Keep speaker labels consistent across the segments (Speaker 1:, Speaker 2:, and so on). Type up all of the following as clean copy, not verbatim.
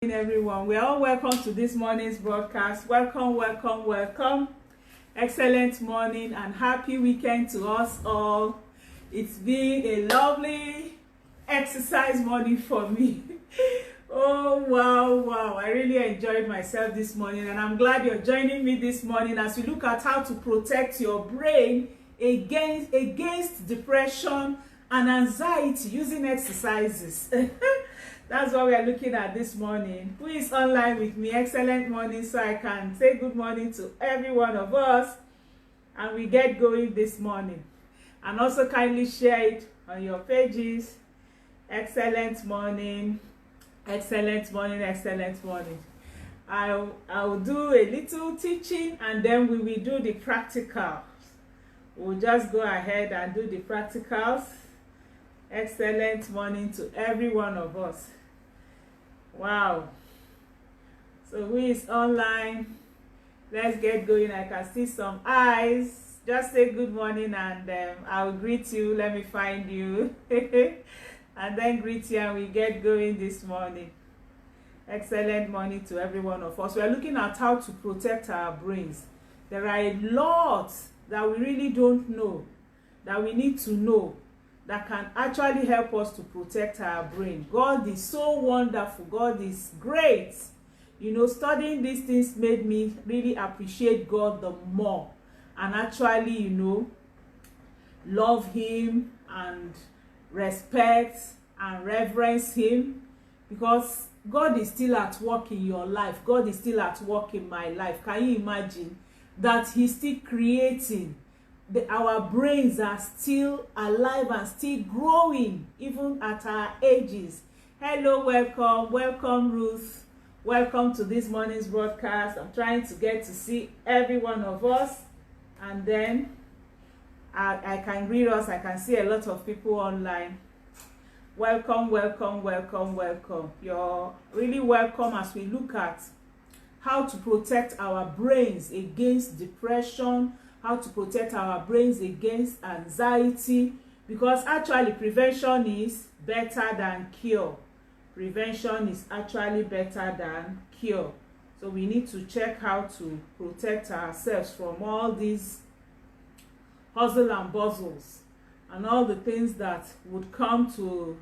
Speaker 1: Everyone, we are all welcome to this morning's broadcast. Welcome. Excellent morning and happy weekend to us all. It's been a lovely exercise morning for me. Oh wow, I really enjoyed myself this morning, and I'm glad you're joining me this morning as we look at how to protect your brain against depression and anxiety using exercises. That's what we are looking at this morning. Who is online with me? Excellent morning, so I can say good morning to every one of us, and we get going this morning. And also kindly share it on your pages. Excellent morning. I'll do a little teaching, and then we will do the practicals. We'll just go ahead and do the practicals. Excellent morning to every one of us. Wow. So who is online? Let's get going. I can see some eyes. Just say good morning, and I'll greet you. Let me find you. And then greet you, and we get going this morning. Excellent morning to every one of us. We are looking at how to protect our brains. There are a lot that we really don't know, that we need to know, that can actually help us to protect our brain. God is so wonderful. God is great. You know, studying these things made me really appreciate God the more, and actually, you know, love Him and respect and reverence Him, because God is still at work in your life. God is still at work in my life. Can you imagine that He's still creating? Our brains are still alive and still growing even at our ages. Hello, welcome Ruth. Welcome to this morning's broadcast. I'm trying to get to see every one of us, and then I can greet us. I can see a lot of people online. Welcome. You're really welcome as we look at how to protect our brains against depression, how to protect our brains against anxiety, because actually prevention is better than cure. Prevention is actually better than cure. So we need to check how to protect ourselves from all these hustle and bustles and all the things that would come to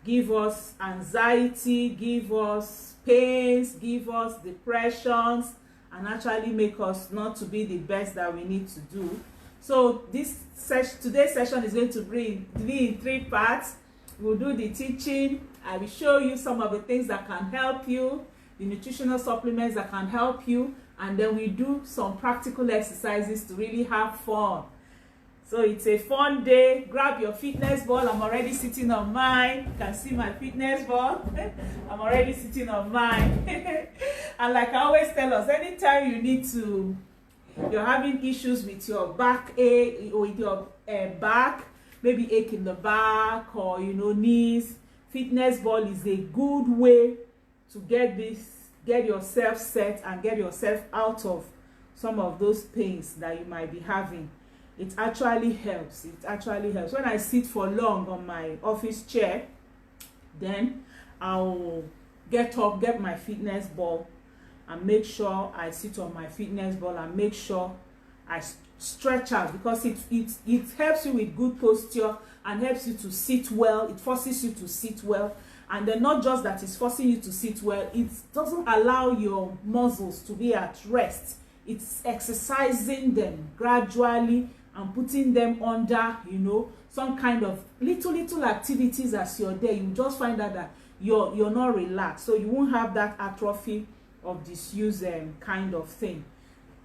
Speaker 1: give us anxiety, give us pains, give us depressions, and actually make us not to be the best that we need to do. So today's session is going to be in 3 parts. We'll do the teaching. I will show you some of the things that can help you, the nutritional supplements that can help you, and then we do some practical exercises to really have fun. So it's a fun day. Grab your fitness ball. I'm already sitting on mine. You can see my fitness ball. I'm already sitting on mine. And like I always tell us, anytime you're having issues with your back ache, or with your back, maybe ache in the back, or knees, fitness ball is a good way to get yourself set and get yourself out of some of those pains that you might be having. It actually helps. When I sit for long on my office chair, then I'll get up, get my fitness ball, and make sure I sit on my fitness ball and make sure I stretch out, because it helps you with good posture and helps you to sit well. It forces you to sit well, and then not just that it's forcing you to sit well, it doesn't allow your muscles to be at rest. It's exercising them gradually and putting them under, some kind of little activities as you're there. You just find out that you're not relaxed, so you won't have that atrophy of disuse kind of thing.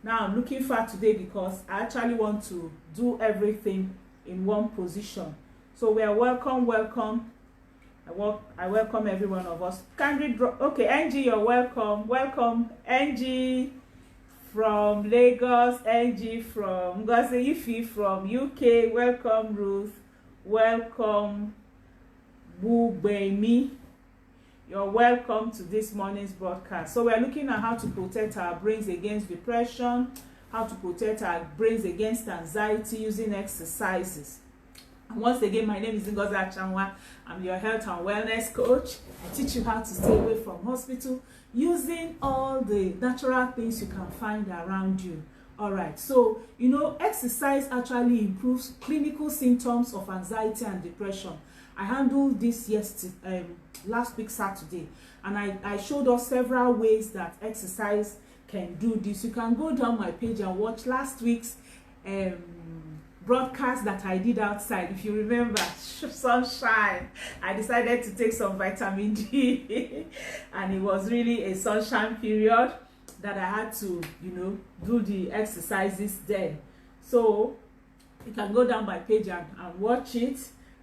Speaker 1: Now I'm looking forward today because I actually want to do everything in one position. So we are welcome. I welcome every one of us. Okay, Angie, you're welcome. Welcome, Angie from Lagos, Angie from Ngozi Ifi from UK. Welcome, Ruth. Welcome, Bubemi. You're welcome to this morning's broadcast. So we're looking at how to protect our brains against depression, how to protect our brains against anxiety using exercises. And once again, my name is Ngozi Achanwa. I'm your health and wellness coach. I teach you how to stay away from hospital using all the natural things you can find around you. All right, so exercise actually improves clinical symptoms of anxiety and depression. I handled this last week Saturday, and I showed us several ways that exercise can do this. You can go down my page and watch last week's broadcast that I did outside. If you remember, sunshine, I decided to take some vitamin D and it was really a sunshine period that I had to do the exercises then. So you can go down my page and watch it,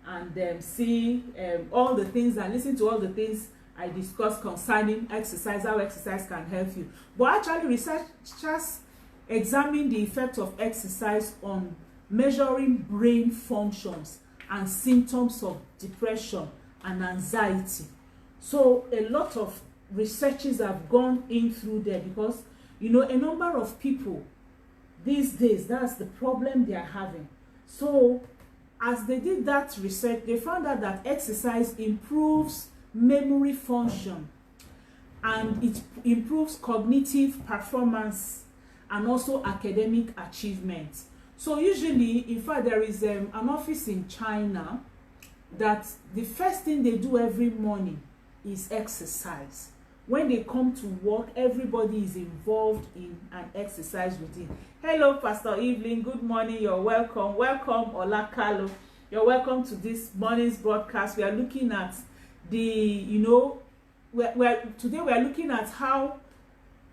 Speaker 1: and see all the things and listen to all the things I discussed concerning exercise, how exercise can help you. But actually, researchers examine the effect of exercise on measuring brain functions and symptoms of depression and anxiety. So a lot of researchers have gone in through there, because a number of people these days, that's the problem they are having. So as they did that research, they found out that exercise improves memory function, and it improves cognitive performance and also academic achievement. So usually, in fact, there is an office in China that the first thing they do every morning is exercise. When they come to work, everybody is involved in an exercise routine. Hello, Pastor Evelyn. Good morning. You're welcome. Welcome, Olakalo. You're welcome to this morning's broadcast. We are looking at today we are looking at how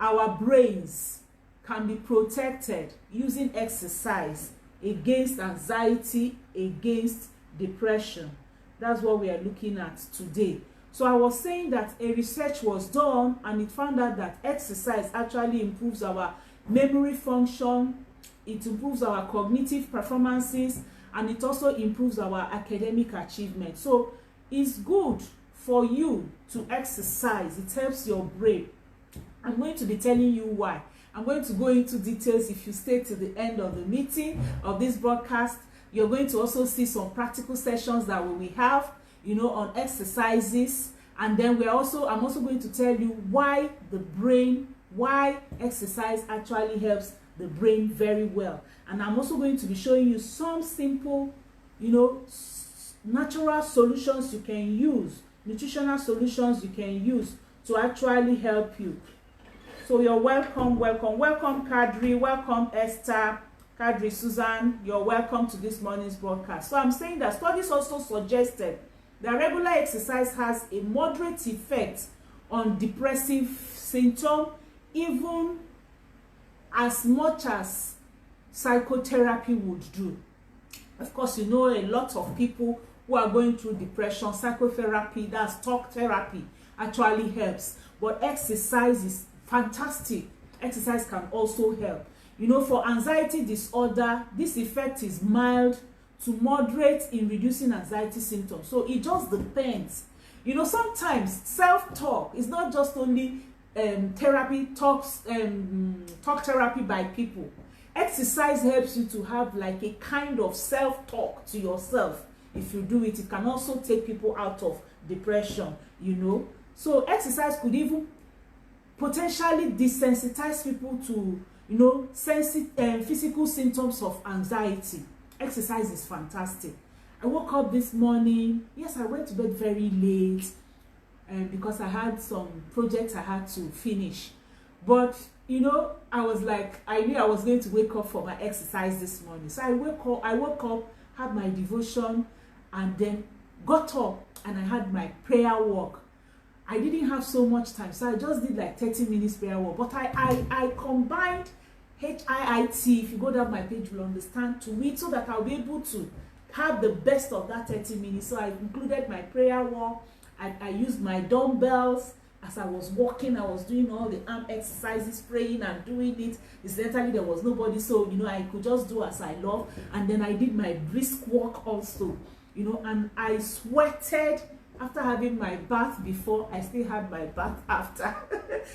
Speaker 1: our brains can be protected using exercise against anxiety, against depression. That's what we are looking at today. So I was saying that a research was done, and it found out that exercise actually improves our memory function, it improves our cognitive performances, and it also improves our academic achievement. So it's good for you to exercise. It helps your brain. I'm going to be telling you why. I'm going to go into details. If you stay to the end of the meeting of this broadcast, you're going to also see some practical sessions that we have, on exercises. And then I'm also going to tell you why exercise actually helps the brain very well. And I'm also going to be showing you some simple, natural solutions you can use, nutritional solutions you can use to actually help you. So you're welcome, Kadri, welcome, Esther, Kadri, Susan, you're welcome to this morning's broadcast. So I'm saying that studies also suggested that regular exercise has a moderate effect on depressive symptoms, even as much as psychotherapy would do. Of course, a lot of people who are going through depression, psychotherapy, that's talk therapy, actually helps. But exercise is fantastic. Exercise can also help. For anxiety disorder, this effect is mild to moderate in reducing anxiety symptoms. So it just depends. Sometimes self-talk is not just only talk therapy by people. Exercise helps you to have like a kind of self-talk to yourself. If you do it, it can also take people out of depression, So exercise could even potentially desensitize people to, physical symptoms of anxiety. Exercise is fantastic. I woke up this morning. Yes, I went to bed very late because I had some projects I had to finish. But, I was like, I knew I was going to wake up for my exercise this morning. So I woke up, had my devotion, and then got up and I had my prayer walk. I didn't have so much time, so I just did like 30 minutes prayer walk. But I combined HIIT, if you go down my page, you'll understand, to it, so that I'll be able to have the best of that 30 minutes. So I included my prayer walk. I used my dumbbells. As I was walking, I was doing all the arm exercises, praying and doing it. Incidentally, there was nobody, so I could just do as I love. And then I did my brisk walk also, and I sweated. After having my bath before, I still had my bath after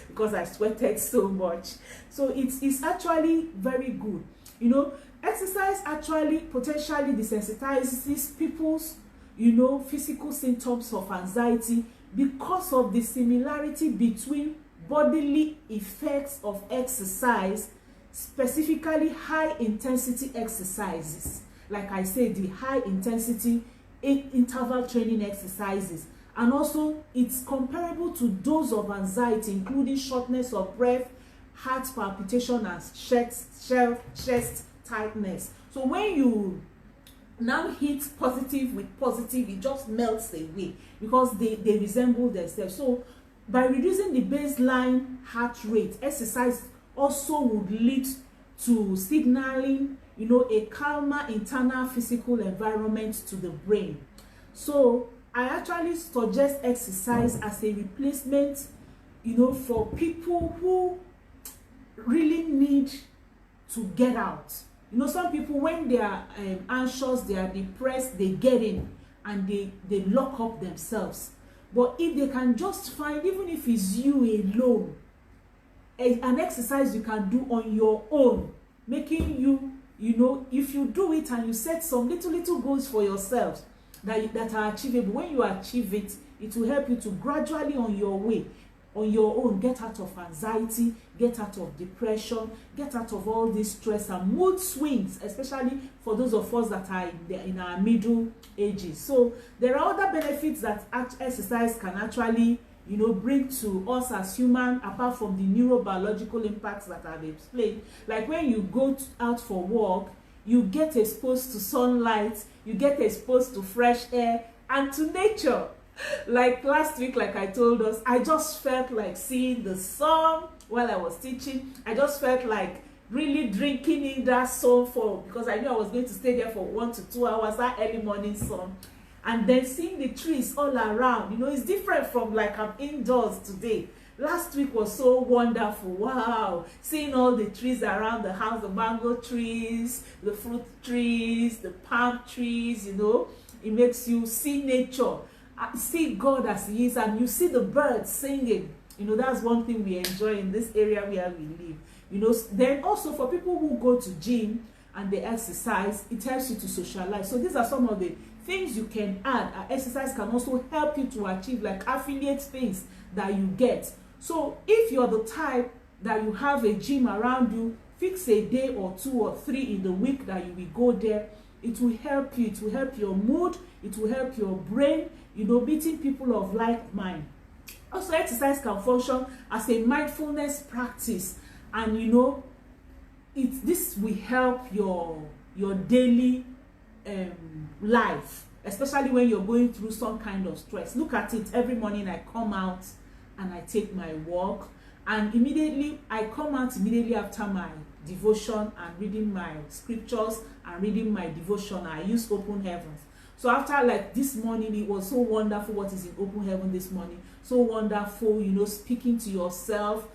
Speaker 1: because I sweated so much. So it's actually very good. You know, exercise actually potentially desensitizes people's, you know, physical symptoms of anxiety because of the similarity between bodily effects of exercise, specifically high intensity exercises. Like I said, the high intensity interval training exercises, and also it's comparable to those of anxiety, including shortness of breath, heart palpitation, and chest tightness. So when you now hit positive with positive, it just melts away because they resemble themselves. So by reducing the baseline heart rate, exercise also would lead to signaling, you know, a calmer internal physical environment to the brain. So I actually suggest exercise as a replacement, you know, for people who really need to get out. You know, some people, when they are anxious, they are depressed, they get in and they lock up themselves. But if they can just find, even if it's you alone, an exercise you can do on your own, making you, you know, if you do it and you set some little goals for yourselves that are achievable, when you achieve it, it will help you to gradually on your way, on your own, get out of anxiety, get out of depression, get out of all this stress and mood swings, especially for those of us that are in our middle ages. So there are other benefits that exercise can actually, you know, bring to us as human, apart from the neurobiological impacts that I've explained. Like when you go out for walk, you get exposed to sunlight, you get exposed to fresh air and to nature. Like last week, like I told us, I just felt like seeing the sun while I was teaching. I just felt like really drinking in that sun because I knew I was going to stay there for 1 to 2 hours, that early morning sun. And then seeing the trees all around, you know, it's different from like I'm indoors today. Last week was so wonderful. Wow, seeing all the trees around the house, the mango trees, the fruit trees, the palm trees, you know, it makes you see nature, see God as He is, and you see the birds singing. You know, that's one thing we enjoy in this area where we live. You know, then also for people who go to gym and they exercise, it helps you to socialize. So these are some of the things you can add. Exercise can also help you to achieve like affiliate things that you get. So if you're the type that you have a gym around you, fix a day or 2 or 3 in the week that you will go there. It will help you. It will help your mood. It will help your brain, you know, meeting people of like mind. Also, exercise can function as a mindfulness practice, and you know, this will help your daily life, especially when you're going through some kind of stress. Look at it. Every morning I come out and I take my walk, and immediately I come out immediately after my devotion and reading my scriptures and reading my devotion. I use Open Heavens. So after like this morning, it was so wonderful what is in Open Heaven this morning. So wonderful, you know, speaking to yourself,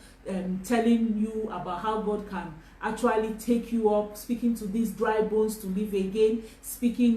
Speaker 1: telling you about how God can actually take you up, speaking to these dry bones to live again,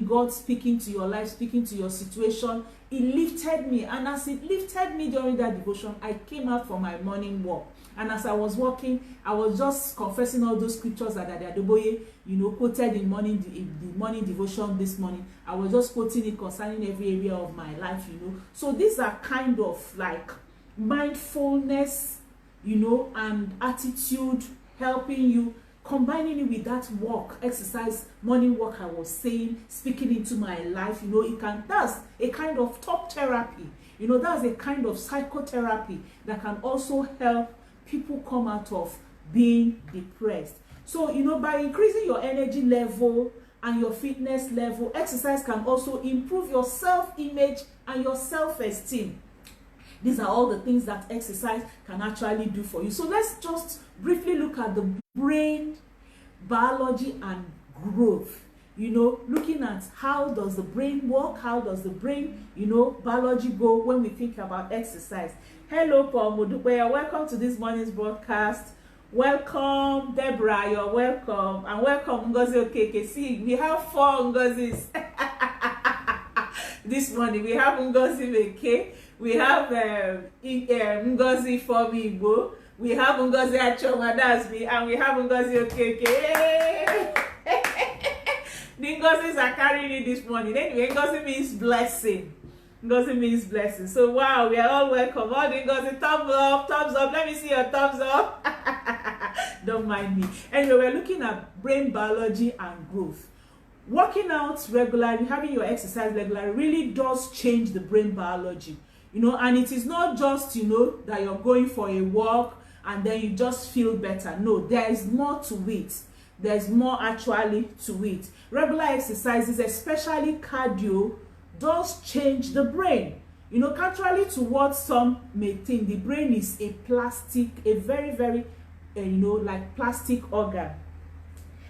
Speaker 1: God speaking to your life, speaking to your situation. It lifted me, and as it lifted me during that devotion, I came out for my morning walk. And as I was walking, I was just confessing all those scriptures that Adeboye, you know, quoted in the morning devotion this morning. I was just quoting it concerning every area of my life, you know. So these are kind of like mindfulness, you know, and attitude, helping you, combining it with that walk, exercise, morning walk I was saying, speaking into my life. You know, that's a kind of talk therapy. You know, that's a kind of psychotherapy that can also help people come out of being depressed. So, you know, by increasing your energy level and your fitness level, exercise can also improve your self-image and your self-esteem. These are all the things that exercise can actually do for you. So let's just briefly look at the brain biology and growth. You know, looking at how does the brain work, how does the brain, you know, biology go when we think about exercise. Hello, Paul Modupeya. Welcome to this morning's broadcast. Welcome, Deborah. You're welcome. And welcome, Ngozi Okeke. See, we have 4 Ngozis this morning. We have Ngozi Meke. We have Ngozi Fomi Igbo. We have Ngozi Achoma, that's me, and we have Ngozi Okeke. The Ngozis are carrying it this morning. Anyway, Ngozi means blessing. Ngozi means blessing. So wow, we are all welcome. All the Ngozi, thumbs up, thumbs up. Let me see your thumbs up. Don't mind me. Anyway, we're looking at brain biology and growth. Working out regularly, having your exercise regularly really does change the brain biology. You know, and it is not just, you know, that you're going for a walk and then you just feel better. No, there is more to it. There's more actually to it. Regular exercises, especially cardio, does change the brain. You know, contrary to what some may think, the brain is a plastic, a very, you know, like plastic organ.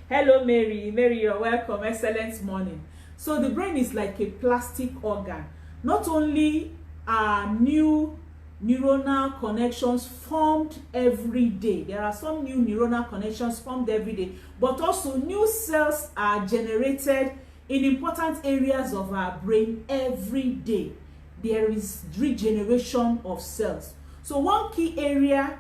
Speaker 1: Hello, Mary. Mary, you're welcome. Excellent morning. So the brain is like a plastic organ. Not only are new neuronal connections formed every day. There are some new neuronal connections formed every day, but also new cells are generated in important areas of our brain every day. There is regeneration of cells. So one key area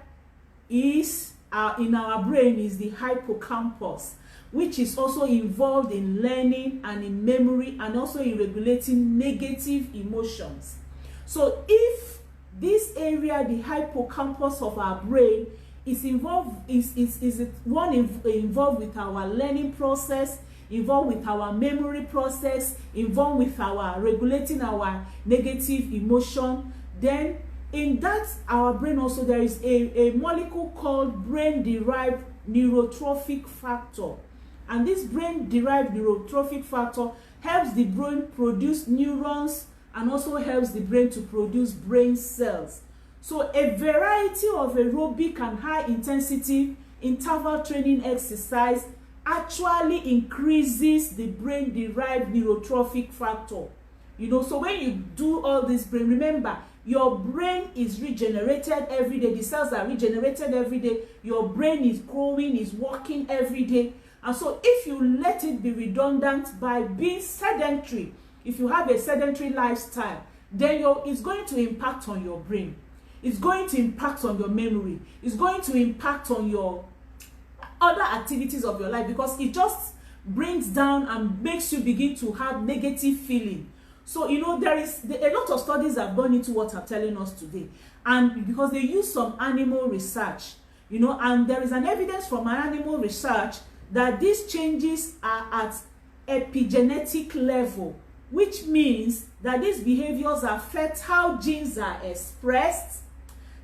Speaker 1: is in our brain is the hippocampus, which is also involved in learning and in memory and also in regulating negative emotions. So if this area, the hippocampus of our brain, is involved, is involved with our learning process, involved with our memory process, involved with our regulating our negative emotion, then in that our brain also there is a molecule called brain-derived neurotrophic factor. And this brain-derived neurotrophic factor helps the brain produce neurons and also helps the brain to produce brain cells. So a variety of aerobic and high intensity interval training exercise actually increases the brain-derived neurotrophic factor. You know, so when you do all this brain, remember, your brain is regenerated every day. The cells are regenerated every day. Your brain is growing, is working every day. And so if you let it be redundant by being sedentary, if you have a sedentary lifestyle, then it's going to impact on your brain. It's going to impact on your memory. It's going to impact on your other activities of your life, because it just brings down and makes you begin to have negative feeling. So, you know, there is a lot of studies have gone into what I'm telling us today. And because they use some animal research, you know, and there is an evidence from an animal research that these changes are at epigenetic level, which means that these behaviors affect how genes are expressed.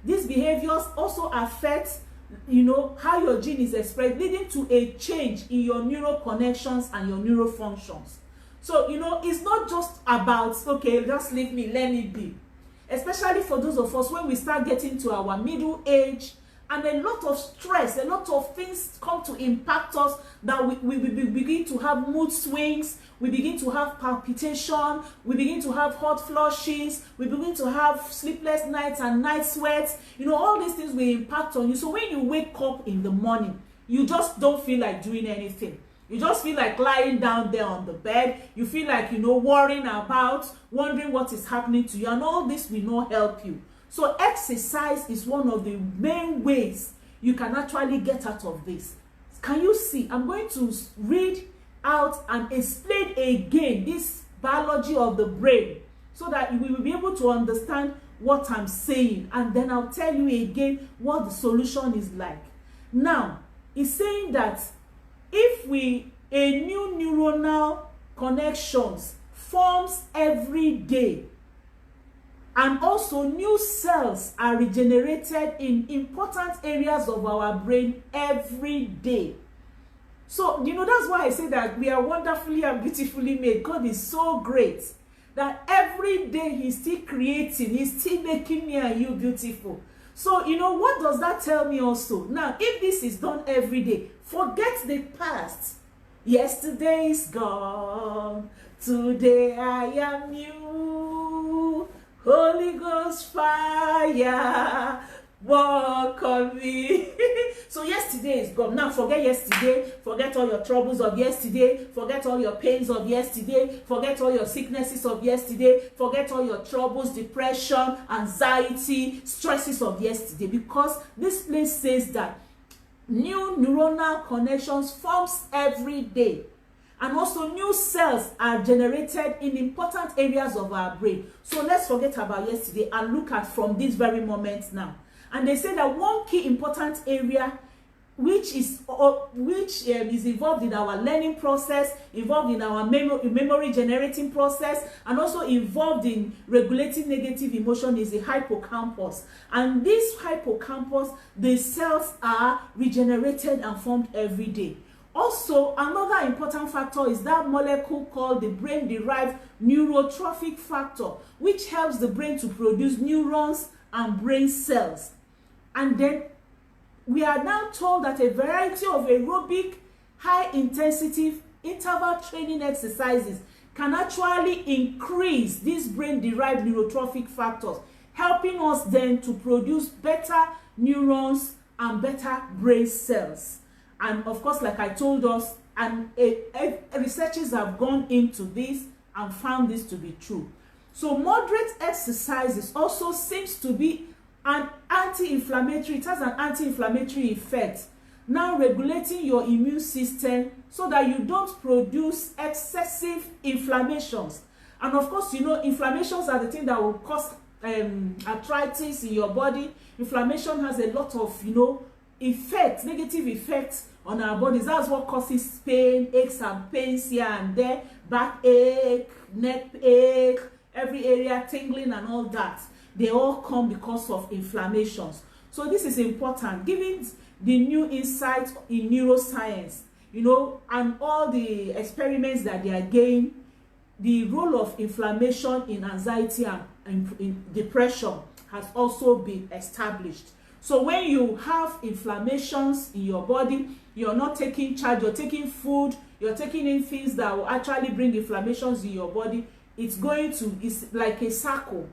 Speaker 1: These behaviors also affect, you know, how your gene is expressed, leading to a change in your neural connections and your neural functions. So, you know, it's not just about, okay, just leave me, let it be. Especially for those of us when we start getting to our middle age, and a lot of stress, a lot of things come to impact us, that we begin to have mood swings, we begin to have palpitation, we begin to have hot flushes, we begin to have sleepless nights and night sweats. You know, all these things will impact on you. So when you wake up in the morning, you just don't feel like doing anything. You just feel like lying down there on the bed. You feel like, you know, worrying about, wondering what is happening to you, and all this will not help you. So exercise is one of the main ways you can actually get out of this. Can you see? I'm going to read out and explain again this biology of the brain so that you will be able to understand what I'm saying, and then I'll tell you again what the solution is like. Now, it's saying that if a new neuronal connections forms every day, and also new cells are regenerated in important areas of our brain every day. So, you know, that's why I say that we are wonderfully and beautifully made. God is so great that every day he's still creating, he's still making me and you beautiful. So, you know, what does that tell me also? Now, if this is done every day, forget the past. Yesterday is gone, today I am new. Holy Ghost fire, walk on me. So yesterday is gone. Now forget yesterday. Forget all your troubles of yesterday. Forget all your pains of yesterday. Forget all your sicknesses of yesterday. Forget all your troubles, depression, anxiety, stresses of yesterday. Because this place says that new neuronal connections forms every day. And also new cells are generated in important areas of our brain. So let's forget about yesterday and look at from this very moment now. And they say that one key important area which is involved in our learning process, involved in our memory generating process, and also involved in regulating negative emotion is the hippocampus. And this hippocampus, the cells are regenerated and formed every day. Also, another important factor is that molecule called the brain-derived neurotrophic factor, which helps the brain to produce neurons and brain cells. And then we are now told that a variety of aerobic, high-intensity interval training exercises can actually increase these brain-derived neurotrophic factors, helping us then to produce better neurons and better brain cells. And of course, like I told us, and researchers have gone into this and found this to be true. So moderate exercises also seems to be an anti-inflammatory. It has an anti-inflammatory effect, now regulating your immune system so that you don't produce excessive inflammations. And of course, you know, inflammations are the thing that will cause arthritis in your body. Inflammation has a lot of, you know, effects, negative effects on our bodies. That's what causes pain, aches and pains here and there, backache, neck ache, every area tingling and all that. They all come because of inflammations. So this is important, given the new insights in neuroscience, you know, and all the experiments that they are getting. The role of inflammation in anxiety and in depression has also been established. So when you have inflammations in your body, you're not taking charge, you're taking food, you're taking in things that will actually bring inflammations in your body, it's like a circle.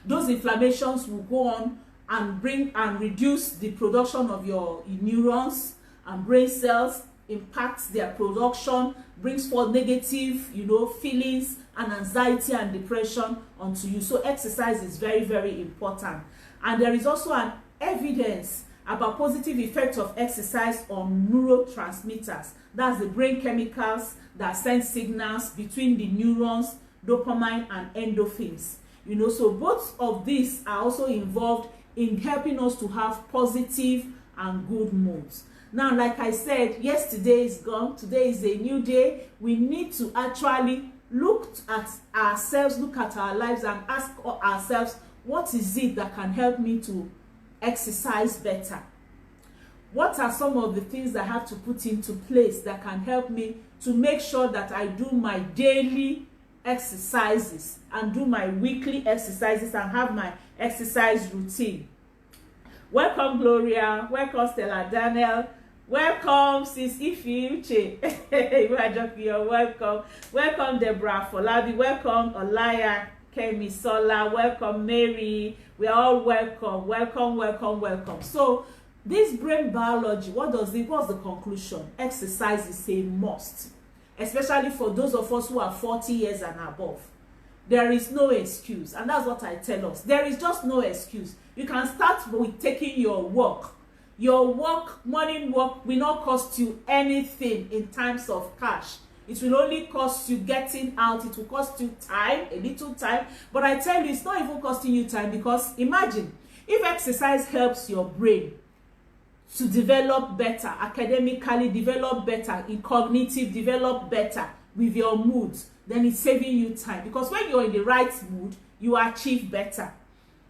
Speaker 1: Those inflammations will go on and bring and reduce the production of your neurons and brain cells, impacts their production, brings forth negative, you know, feelings and anxiety and depression onto you. So exercise is very, very important. And there is also an evidence about positive effects of exercise on neurotransmitters. That's the brain chemicals that send signals between the neurons, dopamine and endorphins. You know, so both of these are also involved in helping us to have positive and good moods. Now, like I said, yesterday is gone. Today is a new day. We need to actually look at ourselves, look at our lives and ask ourselves, what is it that can help me to exercise better? What are some of the things that I have to put into place that can help me to make sure that I do my daily exercises and do my weekly exercises and have my exercise routine? Welcome Gloria, welcome Stella Daniel, welcome Sis Ifi Uche, you're welcome, welcome Deborah Folabi, welcome Olaya Kemi Sola, welcome Mary. We are all welcome, welcome, welcome, welcome. So this brain biology, what's the conclusion? Exercise is a must, especially for those of us who are 40 years and above. There is no excuse, and that's what I tell us. There is just no excuse. You can start with taking your walk. Your walk, morning walk, will not cost you anything in terms of cash. It will only cost you getting out. It will cost you time, a little time. But I tell you, it's not even costing you time, because imagine if exercise helps your brain to develop better, academically develop better, in cognitive develop better with your moods, then it's saving you time. Because when you're in the right mood, you achieve better.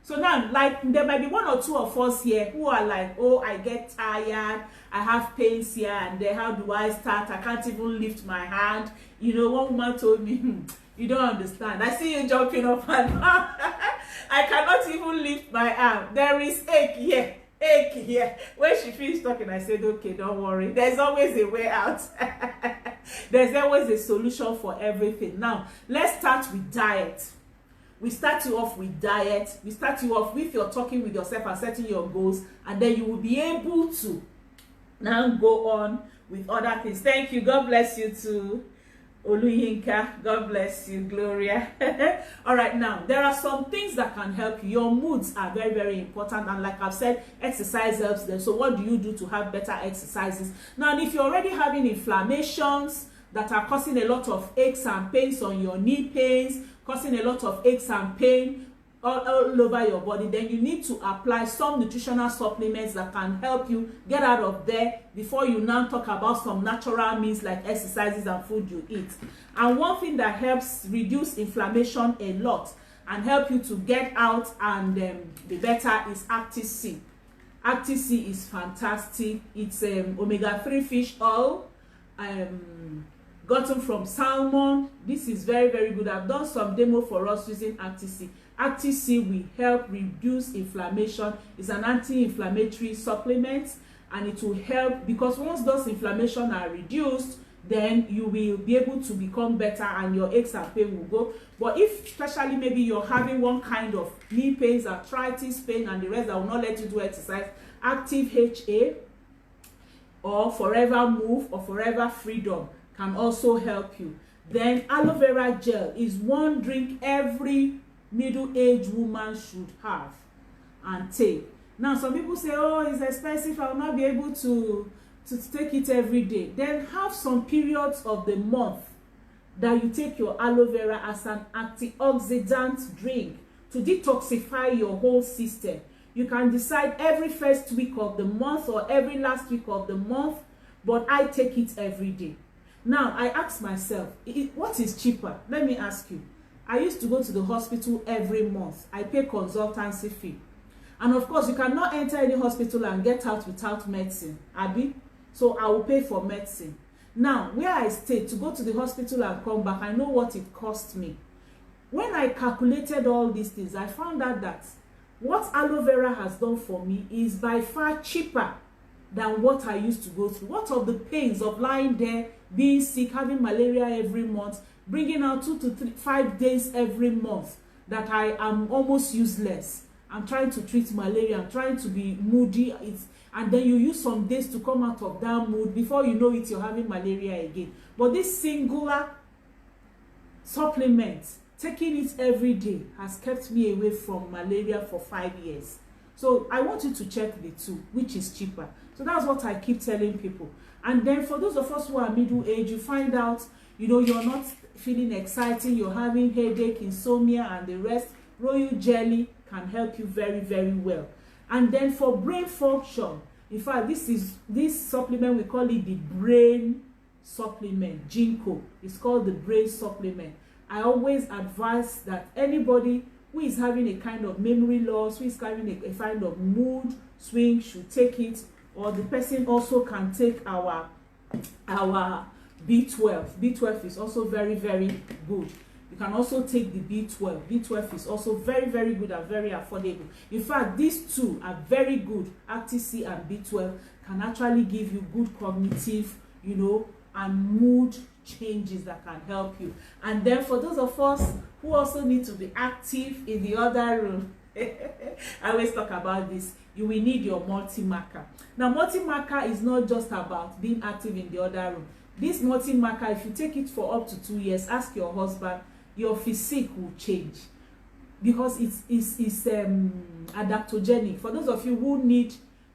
Speaker 1: So now, like, there might be one or two of us here who are like, oh, I get tired, I have pains here and there, how do I start? I can't even lift my hand. You know, one woman told me, you don't understand. I see you jumping up and down. I cannot even lift my arm. There is ache here. Ache here. When she finished talking, I said, okay, don't worry. There's always a way out. There's always a solution for everything. Now, let's start with diet. We start you off with diet. We start you off with your talking with yourself and setting your goals, and then you will be able to now go on with other things. Thank you. God bless you too, Oluyinka. God bless you, Gloria. All right, now there are some things that can help you. Your moods are very, very important, and like I've said, exercise helps them. So what do you do to have better exercises? Now, if you're already having inflammations that are causing a lot of aches and pains on your knee pains, causing a lot of aches and pain all over your body, then you need to apply some nutritional supplements that can help you get out of there before you now talk about some natural means like exercises and food you eat. And one thing that helps reduce inflammation a lot and help you to get out and be better is Activ-C. Activ-C is fantastic. It's omega-3 fish oil, gotten from salmon. This is very, very good. I've done some demo for us using Activ-C. Activ-C will help reduce inflammation. It's an anti-inflammatory supplement, and it will help because once those inflammation are reduced, then you will be able to become better and your aches and pain will go. But if especially maybe you're having one kind of knee pains, arthritis pain, and the rest that will not let you do exercise, Activ-HA or Forever Move or Forever Freedom can also help you. Then aloe vera gel is one drink every middle-aged woman should have and take. Now some people say, oh, it's expensive, I will not be able to take it every day. Then have some periods of the month that you take your aloe vera as an antioxidant drink to detoxify your whole system. You can decide every first week of the month or every last week of the month, but I take it every day. Now I ask myself, what is cheaper? Let me ask you. I used to go to the hospital every month. I pay consultancy fee. And of course, you cannot enter any hospital and get out without medicine, Abi. So I will pay for medicine. Now, where I stay, to go to the hospital and come back, I know what it cost me. When I calculated all these things, I found out that what aloe vera has done for me is by far cheaper than what I used to go through. What of the pains of lying there, being sick, having malaria every month, bringing out 2 to 5 days every month that I am almost useless. I'm trying to treat malaria, I'm trying to be moody, and then you use some days to come out of that mood. Before you know it, you're having malaria again. But this singular supplement, taking it every day, has kept me away from malaria for 5 years. So I want you to check the two, which is cheaper. So that's what I keep telling people. And then for those of us who are middle age, you find out, you're not feeling exciting, you're having headache, insomnia, and the rest. Royal jelly can help you very, very well. And then for brain function, in fact, this supplement, we call it the brain supplement, Ginkgo. It's called the brain supplement. I always advise that anybody who is having a kind of memory loss, who is having a kind of mood swing, should take it. Or the person also can take our B12. B12 is also very, very good. You can also take the B12. B12 is also very, very good and very affordable. In fact, these two are very good. Activ-C and B12 can actually give you good cognitive, and mood changes that can help you. And then for those of us who also need to be active in the other room, I always talk about this. You will need your multi-marker. Now, multi-marker is not just about being active in the other room. This multi-marker, if you take it for up to 2 years, ask your husband, your physique will change because it's adaptogenic. For those of you who need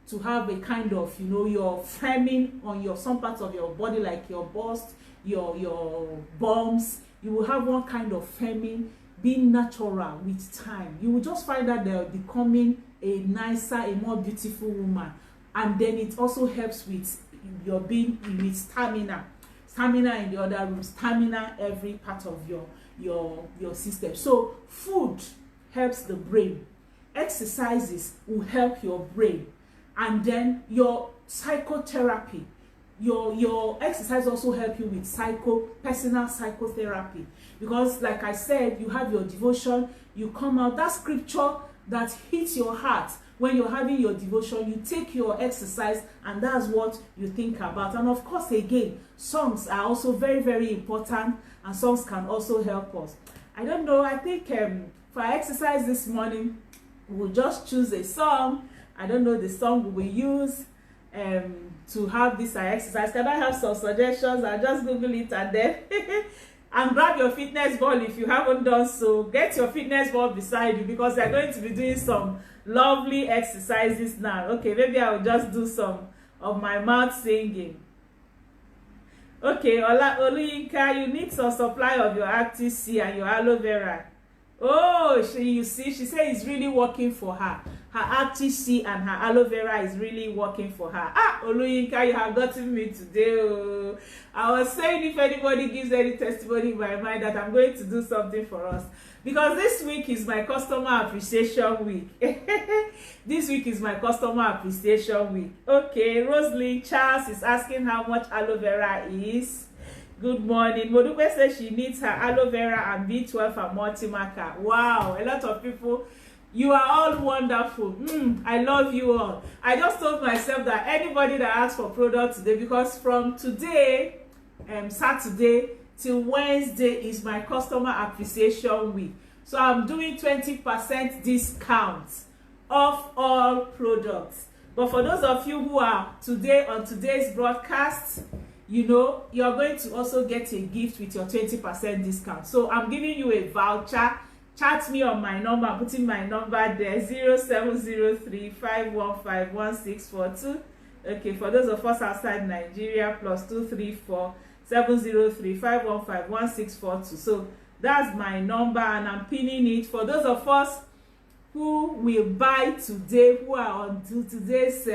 Speaker 1: to have a kind of, your framing on some parts of your body, like your bust, your bums, you will have one kind of framing, being natural with time. You will just find that they're becoming a nicer, a more beautiful woman. And then it also helps with your being with stamina in the other room, stamina every part of your system. So food helps the brain, exercises will help your brain, and then your psychotherapy, your exercise also help you with personal psychotherapy, because like I said, you have your devotion, you come out, that scripture that hits your heart when you're having your devotion, you take your exercise, and that's what you think about. And of course, again, songs are also very, very important, and songs can also help us. I don't know, I think for our exercise this morning, we'll just choose a song. I don't know the song we will use to have this exercise. Can I have some suggestions? I'll just Google it and then and grab your fitness ball if you haven't done so. Get your fitness ball beside you because they're going to be doing some lovely exercises now. Okay, maybe I'll just do some of my mouth singing. Okay, Oluyinka, you need some supply of your Active C and your aloe vera. Oh, you see, she said it's really working for her. Her Active C and her aloe vera is really working for her. Ah, Oluyinka, you have gotten me today. Oh. I was saying if anybody gives any testimony in my mind that I'm going to do something for us. Because this week is my customer appreciation week. This week is my customer appreciation week. Okay, Rosalind Charles is asking how much aloe vera is. Good morning. Modupe says she needs her aloe vera and B12 and multi-marker. Wow, a lot of people. You are all wonderful. I love you all. I just told myself that anybody that asks for product today, because from today, Saturday till Wednesday is my customer appreciation week. So I'm doing 20% discount off all products. But for those of you who are today on today's broadcast, you know, you're going to also get a gift with your 20% discount. So I'm giving you a voucher. Chat me on my number. I'm putting my number there, 0703-515-1642. Okay, for those of us outside Nigeria, +234-703-515-1642. So that's my number and I'm pinning it. For those of us who will buy today, who are on today's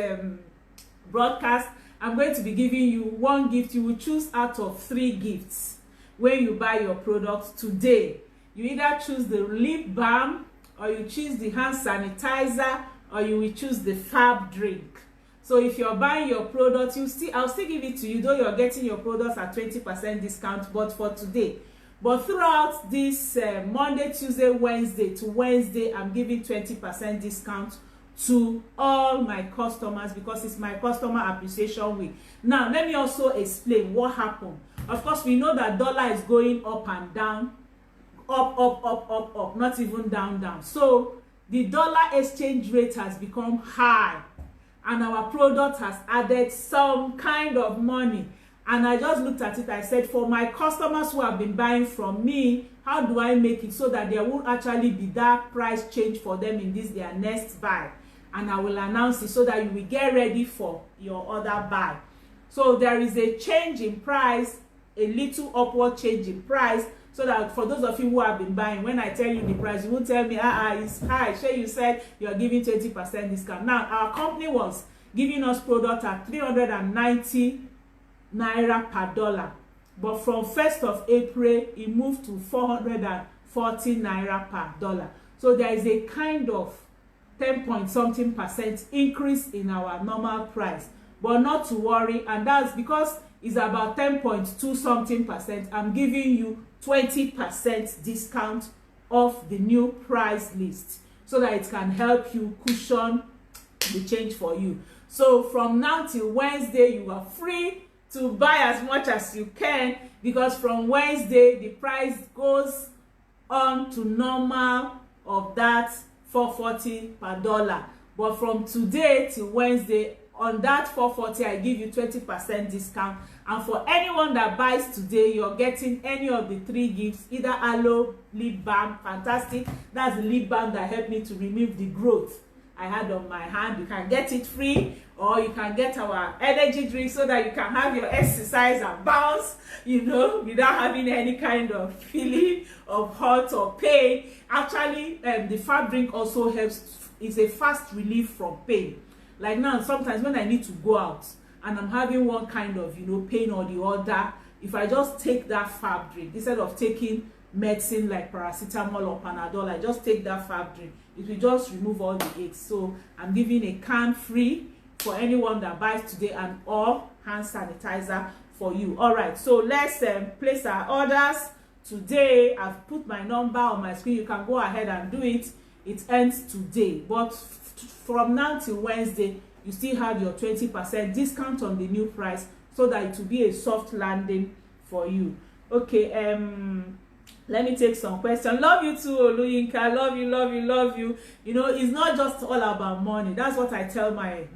Speaker 1: broadcast, I'm going to be giving you one gift. You will choose out of 3 gifts when you buy your product today. You either choose the lip balm, or you choose the hand sanitizer, or you will choose the Fab drink. So if you're buying your product, I'll still give it to you, though you're getting your products at 20% discount, but for today. But throughout this Monday, Tuesday, Wednesday to Wednesday, I'm giving 20% discount to all my customers because it's my customer appreciation week. Now, let me also explain what happened. Of course, we know that dollar is going up and down, up, not even down. So the dollar exchange rate has become high and our product has added some kind of money. And I just looked at it, I said, for my customers who have been buying from me, how do I make it so that there won't actually be that price change for them in this their next buy? And I will announce it so that you will get ready for your other buy. So there is a change in price, a little upward change in price, so that for those of you who have been buying, when I tell you the price, you won't tell me, it's high. Sure, you said you're giving 20% discount. Now, our company was giving us product at 390 naira per dollar. But from 1st of April, it moved to 440 naira per dollar. So there is a kind of 10-point-something% increase in our normal price. But not to worry, and that's because it's about 10.2-something%. I'm giving you 20% discount off the new price list so that it can help you cushion the change for you. So from now till Wednesday, you are free to buy as much as you can, because from Wednesday the price goes on to normal of that 440 per dollar. But from today till Wednesday, on that 440, I give you 20% discount. And for anyone that buys today, you're getting any of the 3 gifts, either aloe lip balm, fantastic. That's the lip balm that helped me to remove the growth I had on my hand. You can get it free, or you can get our energy drink so that you can have your exercise and bounce, you know, without having any kind of feeling of hurt or pain. Actually, the Fab drink also helps. It's a fast relief from pain. Like now, sometimes when I need to go out and I'm having one kind of, you know, pain or the other, if I just take that Fab drink instead of taking medicine like paracetamol or Panadol, I just take that Fab drink. It will just remove all the aches. So I'm giving a can free for anyone that buys today, and all hand sanitizer for you. All right, so let's place our orders today. I've put my number on my screen. You can go ahead and do it. It ends today, but from now till Wednesday, you still have your 20% discount on the new price so that it will be a soft landing for you. Okay, Let me take some questions. Love you too, Oluyinka. Love you, love you, love you. You know, it's not just all about money. That's what I tell my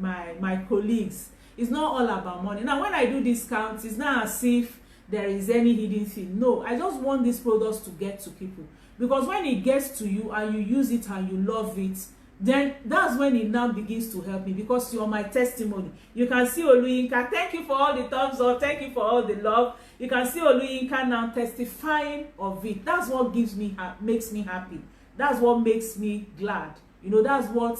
Speaker 1: colleagues. It's not all about money. Now, when I do discounts, it's not as if there is any hidden thing. No, I just want these products to get to people. Because when it gets to you and you use it and you love it, then that's when it now begins to help me, because you're my testimony. You can see Oluyinka. Thank you for all the thumbs up. Thank you for all the love. You can see Oluyinka now testifying of it. That's what makes me happy. That's what makes me glad. You know, that's what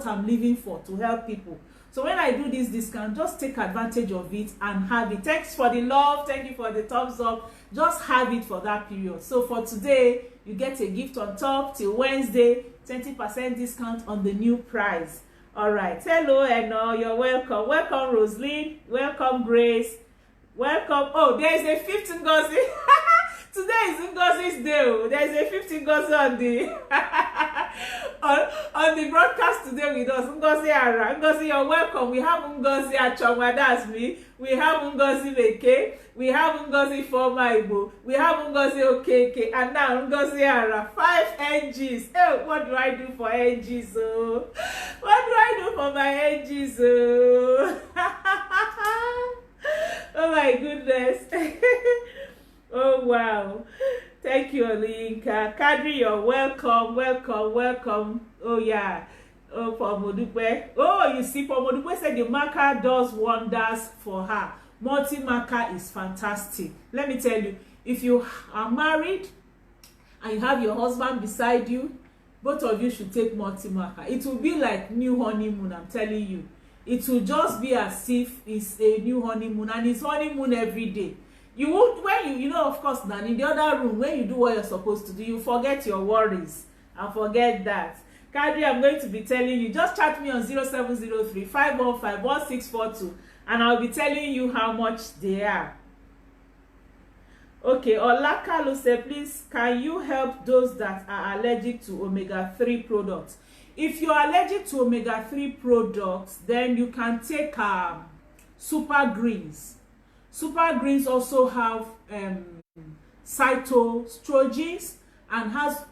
Speaker 1: I'm living for, to help people. So when I do this discount, just take advantage of it and have it. Thanks for the love. Thank you for the thumbs up. Just have it for that period. So for today, you get a gift on top till Wednesday, 20% discount on the new price. All right. Hello, Eno. You're welcome. Welcome, Roseline. Welcome, Grace. Welcome. Oh, there's a 5th Ngozi. Today is Ngozi's day. There's a 5th Ngozi on the on the broadcast today with us. Ngozi Ara. Ngozi, you're welcome. We have Ngozi Achonwa, that's me. We have Ngozi Beke. We have Ngozi Formaibo. We have Ngozi Okeke. And now Ngozi Ara. 5 NGs. Oh, what do I do for NGs? Oh? What do I do for my NGs? Oh? Oh my goodness. Oh wow. Thank you, Oluyinka. Kadri, you're welcome, welcome, welcome. Oh yeah. Oh, Pomodupe. Oh, you see, Pomodupe said the marker does wonders for her. Multi-marker is fantastic. Let me tell you, if you are married and you have your husband beside you, both of you should take multi-marker. It will be like new honeymoon, I'm telling you. It will just be as if it's a new honeymoon, and it's honeymoon every day. You would, when you know, of course, now in the other room, when you do what you're supposed to do, you forget your worries and forget that. Kadri, I'm going to be telling you, just chat me on 0703 515 1642 and I'll be telling you how much they are. Okay, Olakalu said, please, can you help those that are allergic to omega-3 products? If you're allergic to omega-3 products, then you can take super greens. Super greens also have cytostrogens and has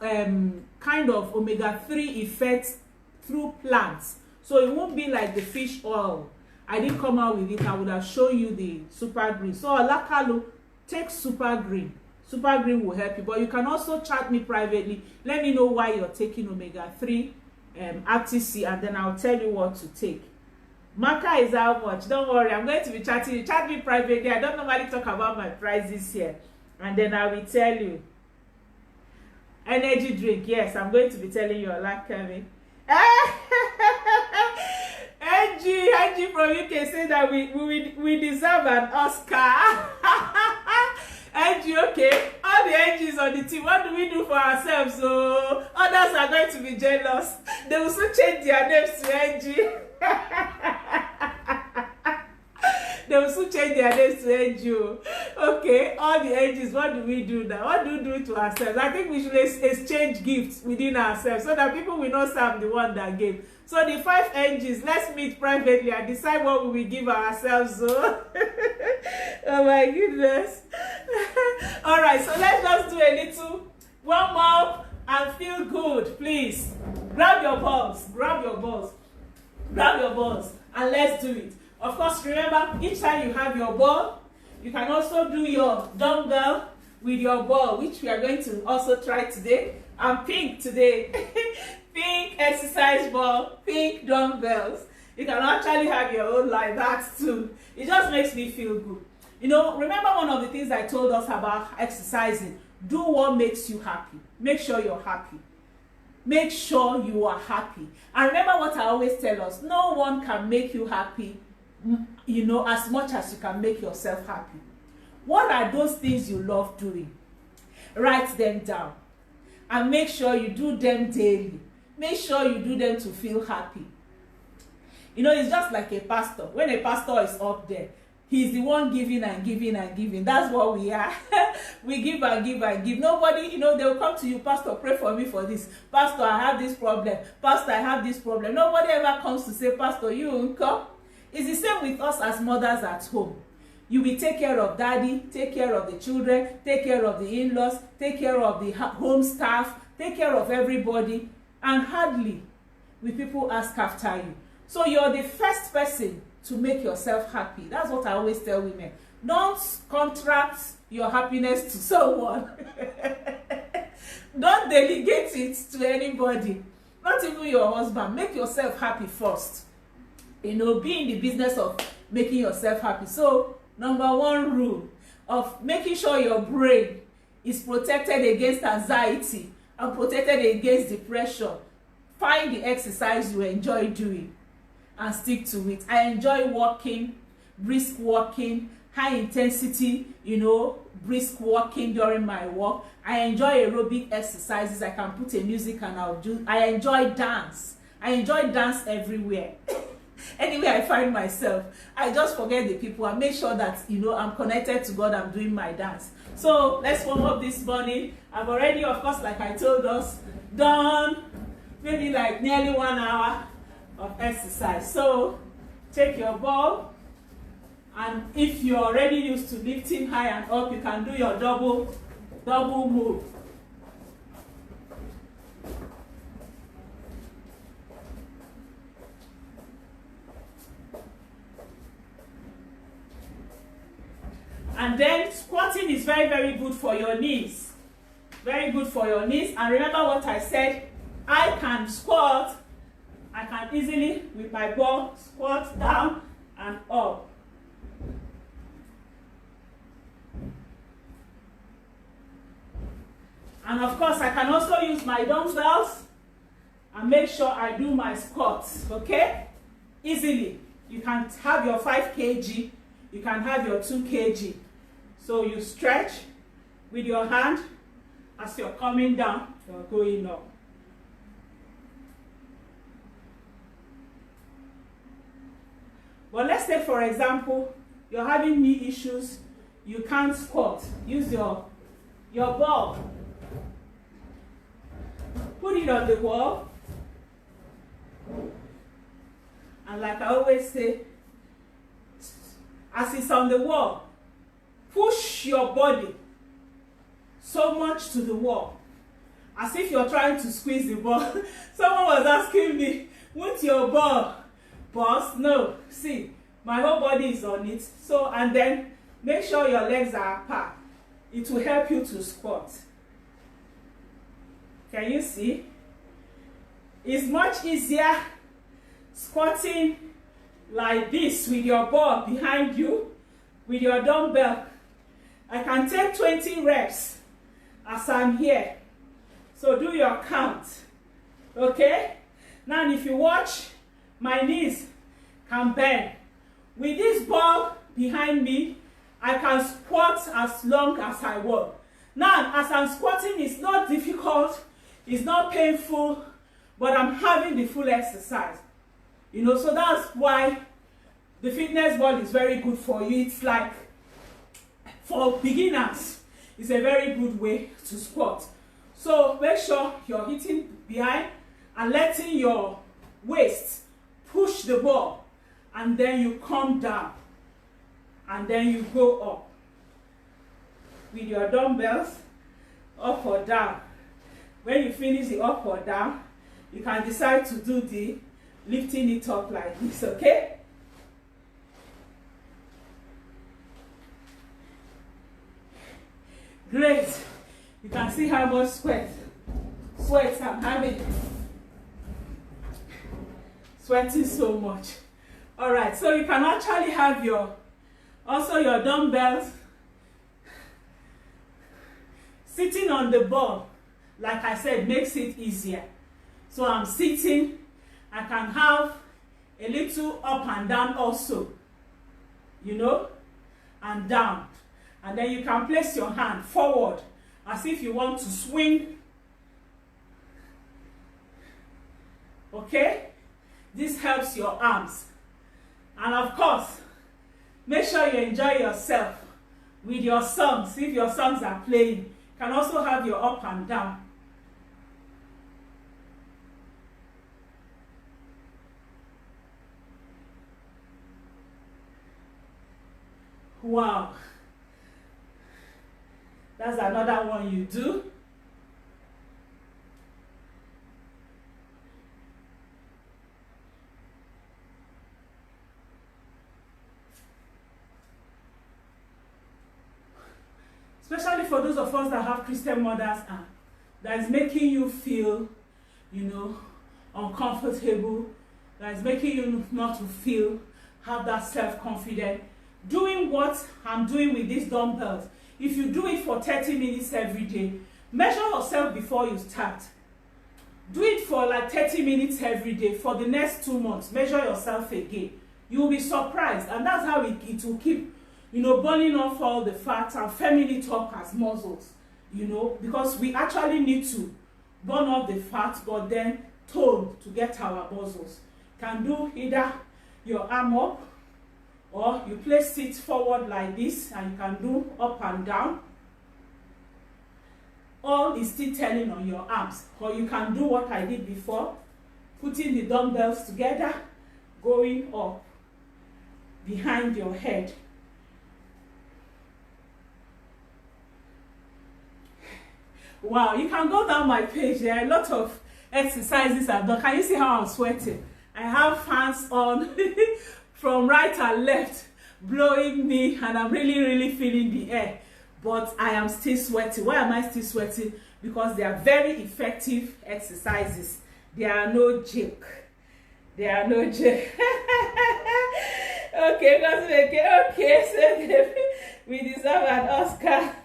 Speaker 1: kind of omega-3 effects through plants. So it won't be like the fish oil. I didn't come out with it. I would have shown you the super green. So Olakalu, take super green. Super green will help you. But you can also chat me privately. Let me know why you're taking omega-3 Active C, and then I'll tell you what to take. Marker is how much? Don't worry, I'm going to be chatting you. Chat me privately. I don't normally talk about my prices here, and then I will tell you. Energy drink, yes, I'm going to be telling you a lot coming. Angie from UK said that we deserve an Oscar. Angie, okay, all the Angies on the team, what do we do for ourselves? So others are going to be jealous. They will soon change their names to Angie. They will soon change their names to Angie. Okay, all the Angies, what do we do now? What do we do to ourselves? I think we should exchange gifts within ourselves so that people will not say I'm the one that gave. So the 5 Angies, let's meet privately and decide what we will give ourselves. So. Oh my goodness. All right, so let's just do a little warm up and feel good, please. Grab your balls, grab your balls, grab your balls, and let's do it. Of course, remember, each time you have your ball, you can also do your dumbbell with your ball, which we are going to also try today. I'm pink today. Pink exercise ball, pink dumbbells. You can actually have your own like that too. It just makes me feel good. You know, remember one of the things I told us about exercising? Do what makes you happy. Make sure you're happy. Make sure you are happy. And remember what I always tell us, no one can make you happy, you know, as much as you can make yourself happy. What are those things you love doing? Write them down. And make sure you do them daily. Make sure you do them to feel happy. You know, it's just like a pastor. When a pastor is up there, he's the one giving and giving and giving. That's what we are. We give and give and give. Nobody, you know, they'll come to you, Pastor, pray for me for this. Pastor, I have this problem. Pastor, I have this problem. Nobody ever comes to say, Pastor, you won't come. It's the same with us as mothers at home. You will take care of daddy, take care of the children, take care of the in-laws, take care of the home staff, take care of everybody, and hardly will people ask after you. So you're the first person to make yourself happy. That's what I always tell women. Don't contract your happiness to someone. Don't delegate it to anybody, not even your husband. Make yourself happy first. You know, be in the business of making yourself happy. So, number one rule of making sure your brain is protected against anxiety and protected against depression. Find the exercise you enjoy doing and stick to it. I enjoy walking, brisk walking, high intensity, you know, brisk walking during my walk. I enjoy aerobic exercises. I can put a music and I'll do. I enjoy dance. I enjoy dance everywhere. Anywhere I find myself, I just forget the people and make sure that, you know, I'm connected to God. I'm doing my dance. So let's warm up this morning. I've already, of course, like I told us, done maybe like nearly 1 hour of exercise. So take your ball, and if you're already used to lifting high and up, you can do your double move. And then squatting is very, very good for your knees. Very good for your knees. And remember what I said, I can squat. I can easily, with my ball, squat down and up. And of course, I can also use my dumbbells and make sure I do my squats, okay? Easily. You can have your 5 kg, you can have your 2 kg. So you stretch with your hand as you're coming down, you're going up. But let's say, for example, you're having knee issues, you can't squat. Use your ball. Put it on the wall. And like I always say, as it's on the wall, push your body so much to the wall, as if you're trying to squeeze the ball. Someone was asking me, won't your ball burst? No, see, my whole body is on it. So, and then make sure your legs are apart. It will help you to squat. Can you see? It's much easier squatting like this with your ball behind you, with your dumbbell. I can take 20 reps as I'm here. So do your count. Okay? Now if you watch, my knees can bend. With this ball behind me, I can squat as long as I want. Now, as I'm squatting, it's not difficult, it's not painful, but I'm having the full exercise. You know, so that's why the fitness ball is very good for you. It's like, for beginners, it's a very good way to squat. So make sure you're hitting behind and letting your waist push the ball, and then you come down, and then you go up with your dumbbells, up or down. When you finish the up or down, you can decide to do the lifting it up like this, okay? Great. You can see how much sweat I'm having. Sweating so much. All right, so you can actually have your dumbbells sitting on the ball. Like I said, makes it easier. So I'm sitting, I can have a little up and down also, you know, and down. And then you can place your hand forward as if you want to swing. Okay? This helps your arms. And of course, make sure you enjoy yourself with your songs. If your songs are playing, you can also have your up and down. Wow. That's another one you do. Especially for those of us that have Christian mothers and that is making you feel, uncomfortable, that is making you not to feel, have that self-confidence. Doing what I'm doing with these dumbbells, if you do it for 30 minutes every day, measure yourself before you start. Do it for like 30 minutes every day for the next 2 months. Measure yourself again. You will be surprised, and that's how it will keep, burning off all the fat and firming it up as muscles, because we actually need to burn off the fat, but then tone to get our muscles. Can do either your arm up, or you place it forward like this, and you can do up and down. All is still telling on your arms, or you can do what I did before, putting the dumbbells together, going up behind your head. Wow, you can go down my page. There are a lot of exercises I've done. Can you see how I'm sweating? I have fans on from right and left blowing me, and I'm really feeling the air, but I am still sweating. Why am I still sweating? Because they are very effective exercises. They are no joke. They are no joke. Okay, so we deserve an Oscar.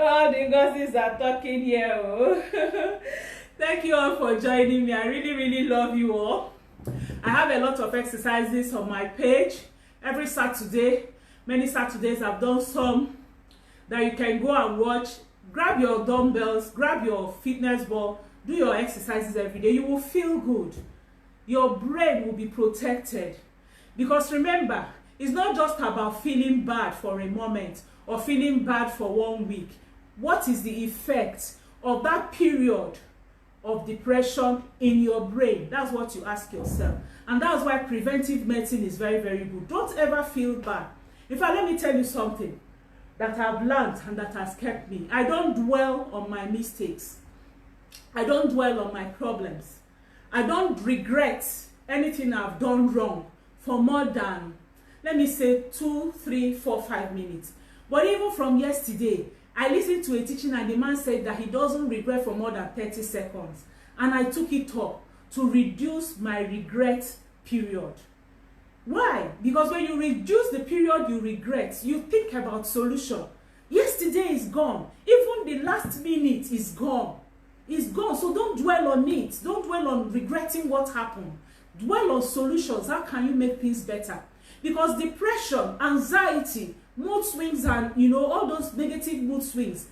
Speaker 1: Oh, the gossips are talking here. Oh. Thank you all for joining me. I really love you all. I have a lot of exercises on my page every Saturday. Many Saturdays I've done some that you can go and watch. Grab your dumbbells, grab your fitness ball, do your exercises every day. You will feel good. Your brain will be protected. Because remember, it's not just about feeling bad for a moment or feeling bad for 1 week. What is the effect of that period of depression in your brain? That's what you ask yourself. And that's why preventive medicine is very good. Don't ever feel bad. In fact, let me tell you something that I've learned and that has kept me. I don't dwell on my mistakes. I don't dwell on my problems. I don't regret anything I've done wrong for more than, let me say, 2, 3, 4, 5 minutes. But even from yesterday, I listened to a teaching and the man said that he doesn't regret for more than 30 seconds. And I took it up to reduce my regret period. Why? Because when you reduce the period you regret, you think about solution. Yesterday is gone. Even the last minute is gone. It's gone. So don't dwell on it. Don't dwell on regretting what happened. Dwell on solutions. How can you make things better? Because depression, anxiety, mood swings, and all those negative mood swings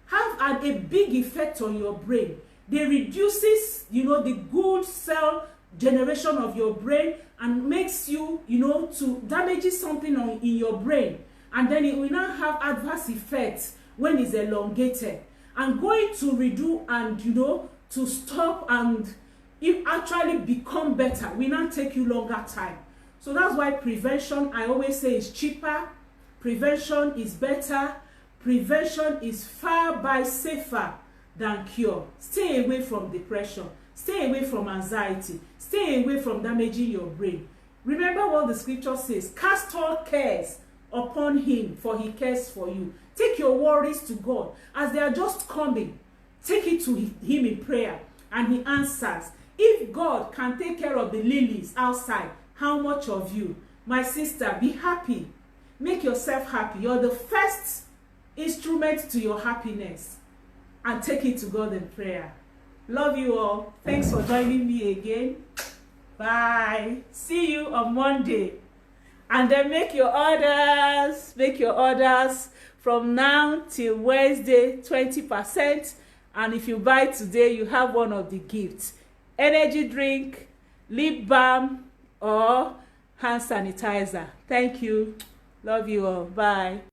Speaker 1: have a big effect on your brain. They reduces the good cell generation of your brain and makes you to damages something in your brain, and then it will now have adverse effects when it's elongated. And going to redo and to stop and it actually become better will not take you longer time. So that's why prevention, I always say, is cheaper. Prevention is better. Prevention is far by safer than cure. Stay away from depression. Stay away from anxiety. Stay away from damaging your brain. Remember what the scripture says. Cast all cares upon him, for he cares for you. Take your worries to God. As they are just coming, take it to him in prayer, and he answers. If God can take care of the lilies outside, how much of you? My sister, be happy. Make yourself happy. You're the first instrument to your happiness. And take it to God in prayer. Love you all. Thanks for joining me again. Bye. See you on Monday. And then make your orders. Make your orders from now till Wednesday, 20%. And if you buy today, you have one of the gifts. Energy drink, lip balm, or hand sanitizer. Thank you. Love you all. Bye.